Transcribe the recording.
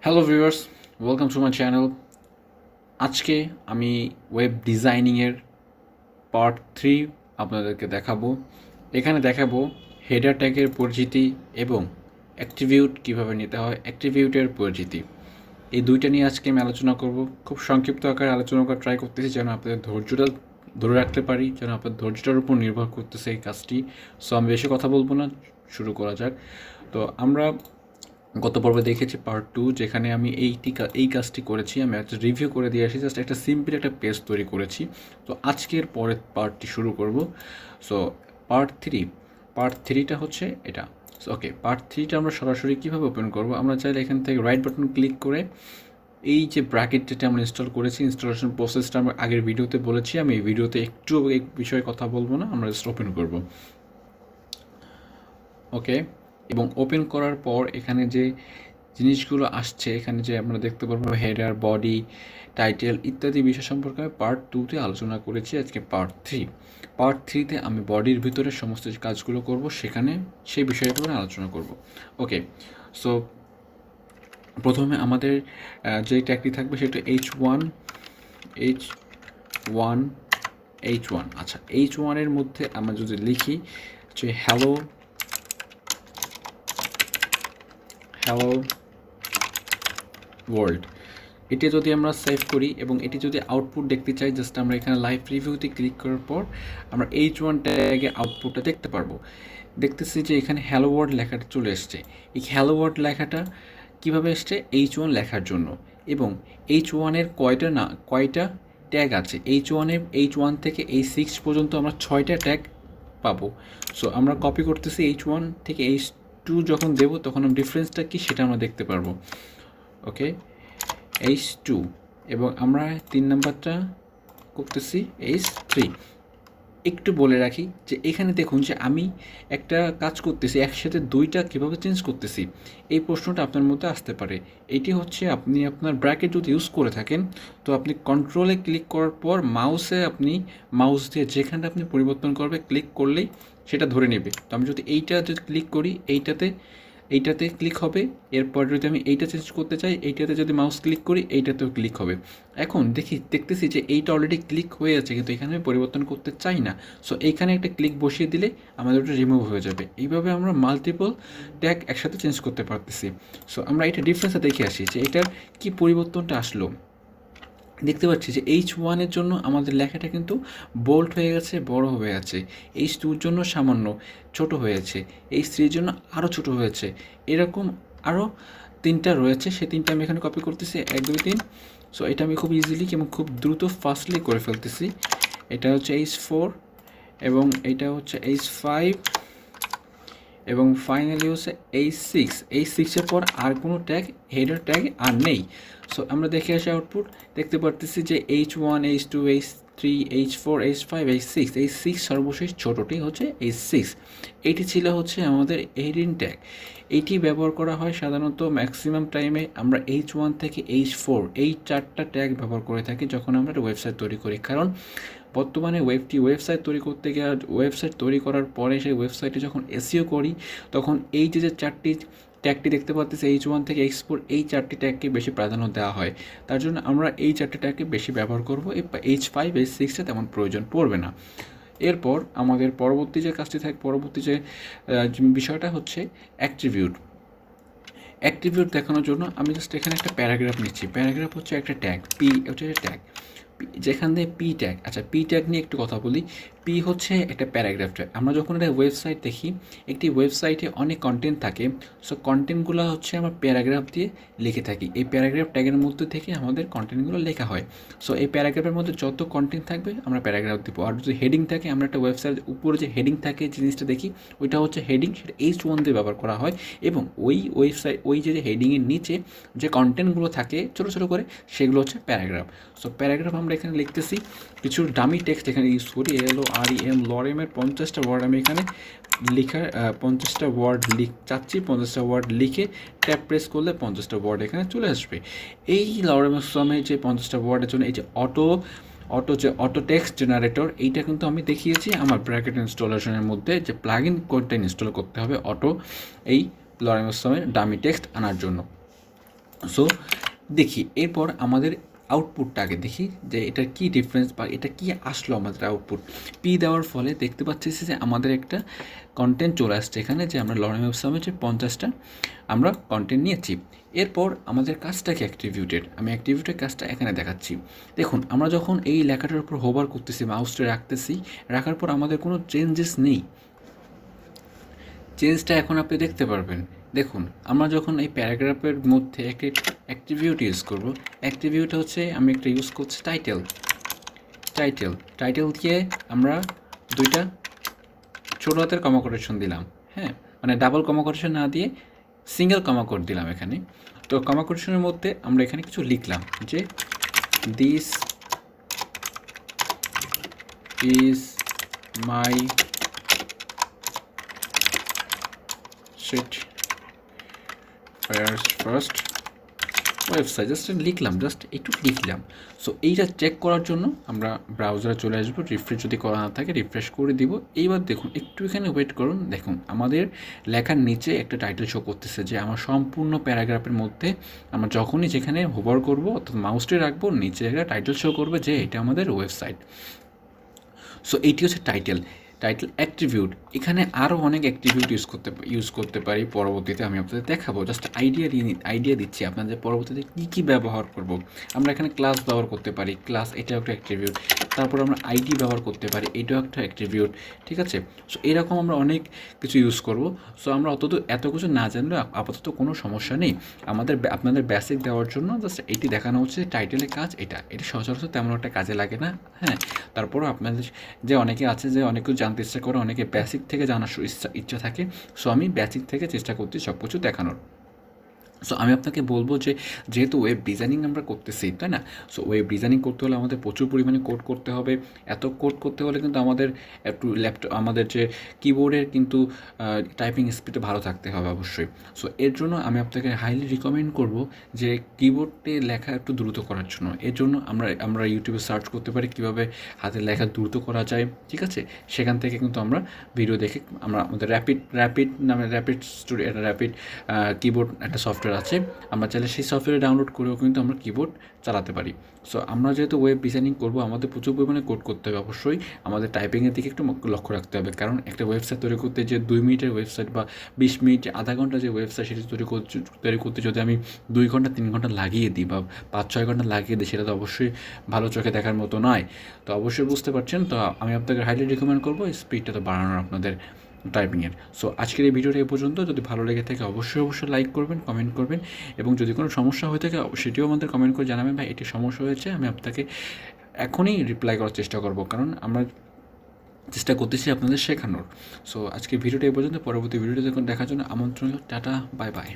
Hello viewers, welcome to my channel. আজকে আমি web ডিজাইনিংয়ের part 3 আপনাদেরকে দেখাবো। এখানে দেখাবো হেডার ট্যাগের পরিচিতি এবং অ্যাট্রিবিউট কীভাবে নিতে হয়, অ্যাট্রিবিউটের পরিচিতি। এই দুইটা নিয়ে আজকে আমি আলোচনা করব। খুব সংক্ষিপ্ত আকারে আলোচনা করার ট্রাই করতেছি যেন আপনাদের ধৈর্যটা ধরে রাখতে পারি, যেন আপনার ধৈর্যটার উপর নির্ভর করতেছে এই কাজটি। সো আমি বেশি কথা বলবো না, শুরু করা যাক। তো আমরা গত পর্বে দেখেছি পার্ট 2, যেখানে আমি এই কাজটি করেছি। আমি একটা রিভিউ করে দিয়ে আসি, জাস্ট একটা সিম্পল একটা পেজ তৈরি করেছি। তো আজকের পরের পার্টটি শুরু করব। সো পার্ট থ্রিটা হচ্ছে এটা। ওকে, পার্ট 3টা আমরা সরাসরি কীভাবে ওপেন করব? আমরা চাইলে এখান থেকে রাইট বাটন ক্লিক করে এই যে ব্র্যাকেট যেটা আমরা ইনস্টল করেছি, ইনস্টলেশন প্রসেসটা আমরা আগের ভিডিওতে বলেছি। আমি এই ভিডিওতে একটু এই বিষয়ে কথা বলবো না, আমরা জাস্ট ওপেন করব। ওকে, এবং ওপেন করার পর এখানে যে জিনিসগুলো আসছে, এখানে যে আমরা দেখতে পারবো হেডার, বডি, টাইটেল ইত্যাদি বিষয় সম্পর্কে আমি পার্ট 2তে আলোচনা করেছি। আজকে পার্ট 3তে আমি বডির ভিতরে সমস্ত যে কাজগুলো করব, সেখানে সেই বিষয়গুলো আলোচনা করব। ওকে, সো প্রথমে আমাদের যে ট্যাগটি থাকবে সেটা H1। আচ্ছা, H1 এর মধ্যে আমরা যদি লিখি যে হ্যালো ওয়ার্ল্ড, এটি যদি আমরা সেভ করি এবং এটি যদি আউটপুট দেখতে চাই, জাস্ট আমরা এখানে লাইভ রিভিউতে ক্লিক করার পর আমরা H1 ট্যাগে আউটপুটটা দেখতে পারবো। দেখতেছি যে এখানে হ্যালো ওয়ার্ল্ড লেখাটা চলে এসছে। এই হ্যালো ওয়ার্ল্ড লেখাটা কীভাবে এসছে? H1 লেখার জন্য। এবং H1-এর কয়টা ট্যাগ আছে? H1 থেকে H6 পর্যন্ত আমরা 6টা ট্যাগ পাবো। সো আমরা কপি করতেছি H1 থেকে H2 যখন দেবো তখন ডিফারেন্সটা কি সেটা আমরা দেখতে পারবো। ওকে, H2 এবং আমরা 3 নাম্বারটা করতেছি H3। একটু বলে রাখি যে এখানে দেখুন যে আমি একটা কাজ করতেছি, একসাথে দুইটা কীভাবে চেঞ্জ করতেছি, এই প্রশ্নটা আপনার মধ্যে আসতে পারে। এটি হচ্ছে আপনি আপনার ব্র্যাকেট যদি ইউজ করে থাকেন, তো আপনি কন্ট্রোলে ক্লিক করার পর মাউস দিয়ে যেখানটা আপনি পরিবর্তন করবে ক্লিক করলেই সেটা ধরে নেবে। তো আমি যদি এইটা যদি ক্লিক করি, এইটাতে ক্লিক হবে। এরপর যদি আমি এইটা চেঞ্জ করতে চাই, এইটাতে যদি মাউস ক্লিক করি, এইটাতেও ক্লিক হবে। এখন দেখতেছি যে এইটা অলরেডি ক্লিক হয়ে আছে, কিন্তু এখানে আমি পরিবর্তন করতে চাই না। সো এইখানে একটা ক্লিক বসিয়ে দিলে আমাদের ওটা রিমুভ হয়ে যাবে। এইভাবে আমরা মাল্টিপল ট্যাগ একসাথে চেঞ্জ করতে পারতেছি। সো আমরা এটা ডিফারেন্সটা দেখে আসি যে এটার কি পরিবর্তনটা আসলো। দেখতে পাচ্ছি যে H1-এর জন্য আমাদের লেখাটা কিন্তু বোল্ড হয়ে গেছে, বড় হয়ে আছে। H2-র জন্য সামান্য ছোট হয়েছে, H3-এর জন্য আরও ছোট হয়েছে। এরকম আরও 3টা রয়েছে, সেই 3টা আমি এখানে কপি করতেছি, 1 2 3। সো এটা আমি খুব ইজিলি এবং খুব দ্রুত ফাস্টলি করে ফেলতেছি। এটা হচ্ছে H4 এবং এটা হচ্ছে H5 এবং ফাইনালি হচ্ছে H6-এর পর আর কোনো ট্যাগ, হেডার ট্যাগ আর নেই। সো আমরা দেখে আসি আউটপুট, দেখতে পারতেছি যে H1, H2, H3, H4, H5, H6 সর্বশেষ ছোটোটি হচ্ছে H6। এটি ছিল হচ্ছে আমাদের হেডিং ট্যাগ। এটি ব্যবহার করা হয় সাধারণত ম্যাক্সিমাম টাইমে আমরা H1 থেকে H4 এই 4টা ট্যাগ ব্যবহার করে থাকি যখন আমরা একটা ওয়েবসাইট তৈরি করি। কারণ বর্তমানে ওয়েবসাইট তৈরি করতে গিয়ে, ওয়েবসাইট তৈরি করার পরে সেই ওয়েবসাইটে যখন এসইও করি, তখন এই যে 4টি ট্যাগটি দেখতে পাচ্ছি H1 থেকে H4, এই 4টি ট্যাগকে বেশি প্রাধান্য দেওয়া হয়। তার জন্য আমরা এই 4টি ট্যাগকে বেশি ব্যবহার করব। এই H5, H6-এ তেমন প্রয়োজন পড়বে না। এরপর আমাদের পরবর্তী যে কাজটি থাকে, পরবর্তী যে বিষয়টা হচ্ছে অ্যাট্রিবিউট দেখানোর জন্য আমি জাস্ট এখানে একটা প্যারাগ্রাফ নিচ্ছি। প্যারাগ্রাফ হচ্ছে একটা ট্যাগ, হচ্ছে ট্যাগ, যেখান থেকে ট্যাগ। আচ্ছা, ট্যাগ নিয়ে একটু কথা বলি। হচ্ছে একটা প্যারাগ্রাফ ট্যাগ। আমরা যখন একটা ওয়েবসাইট দেখি, একটি ওয়েবসাইটে অনেক কন্টেন্ট থাকে। সো কন্টেন্টগুলো হচ্ছে আমরা প্যারাগ্রাফ দিয়ে লিখে থাকি। এই প্যারাগ্রাফ ট্যাগের মধ্যে থেকে আমাদের কন্টেন্টগুলো লেখা হয়। সো এই প্যারাগ্রাফের মধ্যে যত কন্টেন্ট থাকবে আমরা প্যারাগ্রাফ দিব। আর যদি হেডিং থাকে, আমরা একটা ওয়েবসাইট উপরে যে হেডিং থাকে জিনিসটা দেখি, ওইটা হচ্ছে হেডিং, সেটা H1 দিয়ে ব্যবহার করা হয়। এবং ওই যে হেডিংয়ের নিচে যে কন্টেন্টগুলো থাকে ছোটো ছোটো করে, সেগুলো হচ্ছে প্যারাগ্রাফ। সো প্যারাগ্রাফ আমরা এখানে লিখতেছি, কিছু ডামি টেক্সট এখানে ইউজ করি। লরেমের 50টা ওয়ার্ড আমি এখানে লেখার 50টা ওয়ার্ড চাচ্ছি। 50টা ওয়ার্ড লিখে ট্যাব প্রেস করলে 50টা ওয়ার্ড এখানে চলে আসবে। এই লরেমের সময় যে 50টা ওয়ার্ডের জন্য এই যে অটো টেক্সট জেনারেটর, এইটা কিন্তু আমি দেখিয়েছি আমার ব্র্যাকেট ইনস্টলেশনের মধ্যে, যে প্লাগইন কোডটা ইনস্টল করতে হবে এই লরেমের সময় ডামি টেক্সট আনার জন্য। সো দেখি এরপর আমাদের আউটপুটটা আগে দেখি যে এটার কী ডিফারেন্স বা এটা কি আসলো আমাদের আউটপুট। পি দেওয়ার ফলে দেখতে পাচ্ছি যে আমাদের একটা কন্টেন্ট চলে আসছে এখানে, যে আমরা লরেন ওয়েব সামিটে 50টা আমরা কন্টেন্ট নিয়েছি। এরপর আমাদের কাজটা কি অ্যাক্টিভিউটেড, আমি অ্যাক্টিভিউটেড কাজটা এখানে দেখাচ্ছি। দেখুন আমরা যখন এই লেখাটার উপর হোভার করতেছি, মাউসটা রাখতেছি, রাখার পর আমাদের কোনো চেঞ্জেস নেই। চেঞ্জটা এখন আপনি দেখতে পারবেন। দেখুন আমরা যখন এই প্যারাগ্রাফের মধ্যে একটা অ্যাক্টিভিউট ইউজ করব, অ্যাক্টিভিউট হচ্ছে আমি একটা ইউজ করছি টাইটেল। টাইটেল দিয়ে আমরা দুইটা ছোটো হাতের কমা কোটেশন দিলাম, হ্যাঁ, মানে ডাবল কমা কোটেশন না দিয়ে সিঙ্গেল কমা কোট দিলাম এখানে। তো কমা কোটেশনের মধ্যে আমরা এখানে কিছু লিখলাম যে this is my first website, just লিখলাম, জাস্ট একটু লিখলাম। সো এইটা চেক করার জন্য আমরা ব্রাউজারে চলে আসবো, রিফ্রেশ যদি করা না থাকে রিফ্রেশ করে দিব। এইবার দেখুন একটু এখানে ওয়েট করুন, দেখুন আমাদের লেখার নিচে একটা টাইটেল শো করতেছে, যে আমার সম্পূর্ণ প্যারাগ্রাফের মধ্যে আমরা যখনই যেখানে হোভার করবো অর্থাৎ মাউসটি রাখবো, নিচে একটা টাইটেল শো করবে যে এটা আমাদের ওয়েবসাইট। সো এইটি হচ্ছে টাইটেল অ্যাট্রিবিউট। এখানে আরও অনেক অ্যাট্রিবিউট ইউজ করতে পারি, পরবর্তীতে আমি আপনাদের দেখাবো। জাস্ট আইডিয়া দিচ্ছি আপনাদের পরবর্তীতে কী কী ব্যবহার করব। আমরা এখানে ক্লাস ব্যবহার করতে পারি, ক্লাস এটাও একটা অ্যাট্রিবিউট। তারপর আমরা আইডি ব্যবহার করতে পারি, এটাও একটা অ্যাট্রিবিউট, ঠিক আছে। সো এরকম আমরা অনেক কিছু ইউজ করব। সো আমরা এত কিছু না জানলেও আপাতত কোনো সমস্যা নেই। আপনাদের বেসিক দেওয়ার জন্য জাস্ট এটি দেখানো হচ্ছে টাইটেলের কাজ এটা সচরাচর তেমন একটা কাজে লাগে না, হ্যাঁ। তারপরও আপনাদের যে অনেকে আছে যে অনেক কিছু জানতে ইচ্ছা করে, অনেকে বেসিক থেকে জানার ইচ্ছা থাকে। সো আমি বেসিক থেকে চেষ্টা করছি সব কিছু দেখানোর। সো আমি আপনাকে বলবো যে যেহেতু ওয়েব ডিজাইনিং আমরা করতেছি, তাই না? সো ওয়েব ডিজাইনিং করতে হলে আমাদের প্রচুর পরিমাণে কোড করতে হবে। এত কোড করতে হলে কিন্তু আমাদের একটু আমাদের যে কিবোর্ডের কিন্তু টাইপিং স্পিডটা ভালো থাকতে হবে অবশ্যই। সো এর জন্য আমি আপনাকে হাইলি রিকমেন্ড করব যে কিবোর্ডে লেখা একটু দ্রুত করার জন্য। এর জন্য আমরা ইউটিউবে সার্চ করতে পারি কীভাবে হাতের লেখা দ্রুত করা যায়, ঠিক আছে। সেখান থেকে কিন্তু আমরা ভিডিও দেখে আমরা আমাদের র্যাপিড কিবোর্ড একটা সফটওয়্যার আছে, আমরা চাইলে সেই সফটওয়্যার ডাউনলোড করেও কিন্তু আমরা কিবোর্ড চালাতে পারি। সো আমরা যেহেতু ওয়েব ডিজাইনিং করবো, আমাদের প্রচুর পরিমাণে কোড করতে হবে অবশ্যই। আমাদের টাইপিংয়ের দিকে একটু লক্ষ্য রাখতে হবে, কারণ একটা ওয়েবসাইট তৈরি করতে যে 2 মিনিটের ওয়েবসাইট বা 20 মিনিট আধা ঘন্টা যে ওয়েবসাইট সেটি তৈরি করতে যদি আমি 2 ঘন্টা 3 ঘন্টা লাগিয়ে দিই বা 5-6 ঘন্টা লাগিয়ে দিই, সেটা তো অবশ্যই ভালো চোখে দেখার মতো নয়। তো অবশ্যই বুঝতে পারছেন। তো আমি আপনাকে হাইলি রিকমেন্ড করবো স্পিডটা তো বাড়ানোর আপনাদের টাইপিংয়ের। সো আজকের এই ভিডিওটা এ পর্যন্ত। যদি ভালো লেগে থাকে অবশ্যই লাইক করবেন, কমেন্ট করবেন, এবং যদি কোনো সমস্যা হয়ে থাকে সেটিও আমাদের কমেন্ট করে জানাবেন, ভাই এটি সমস্যা হয়েছে, আমি আপনাকে এখনই রিপ্লাই করার চেষ্টা করব, কারণ আমরা চেষ্টা করতেছি আপনাদের শেখানোর। সো আজকে ভিডিওটা এ পর্যন্ত। পরবর্তী ভিডিওটা দেখার জন্য আমন্ত্রণ। Tata, bye bye.